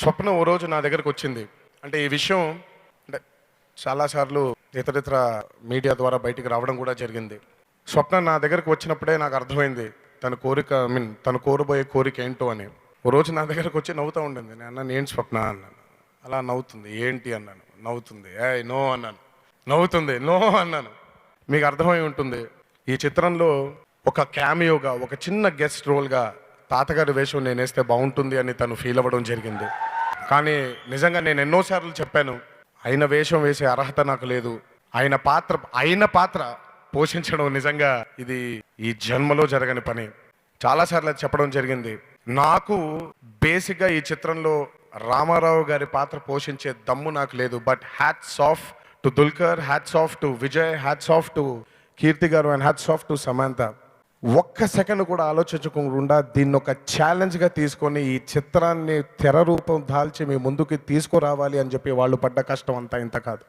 స్వప్న ఓ రోజు నా దగ్గరకు వచ్చింది. అంటే ఈ విషయం అంటే చాలాసార్లు ఇతరితర మీడియా ద్వారా బయటికి రావడం కూడా జరిగింది. స్వప్న నా దగ్గరకు వచ్చినప్పుడే నాకు అర్థమైంది తన కోరిక తను కోరబోయే కోరిక ఏంటో అని. ఓ రోజు నా దగ్గరకు వచ్చి నవ్వుతూ ఉండింది. నేను అన్నాను, ఏంటి స్వప్న అన్నాను. అలా నవ్వుతుంది. ఏంటి అన్నాను. నవ్వుతుంది. నో అన్నాను. నవ్వుతుంది. నో అన్నాను. మీకు అర్థమై ఉంటుంది, ఈ చిత్రంలో ఒక క్యామియోగా, ఒక చిన్న గెస్ట్ రోల్గా తాతగారి వేషం నేను వేస్తే బాగుంటుంది అని తను ఫీల్ అవ్వడం జరిగింది. కానీ నిజంగా నేను ఎన్నోసార్లు చెప్పాను, ఆయన వేషం వేసే అర్హత నాకు లేదు. ఆయన పాత్ర పోషించడం నిజంగా ఇది ఈ జన్మలో జరగని పని. చాలాసార్లు అది చెప్పడం జరిగింది. నాకు బేసిక్గా ఈ చిత్రంలో రామారావు గారి పాత్ర పోషించే దమ్ము నాకు లేదు. But hats off to Dulquer, hats off to Vijay, hats off to Keerthi garu and hats off to Samantha. ఒక్క సెకండ్ కూడా ఆలోచించకుండా దీన్ని ఒక ఛాలెంజ్గా తీసుకొని ఈ చిత్రాన్ని తెర రూపం దాల్చి మీ ముందుకి తీసుకురావాలి అని చెప్పి వాళ్ళు పడ్డ కష్టం అంతా ఇంత కాదు.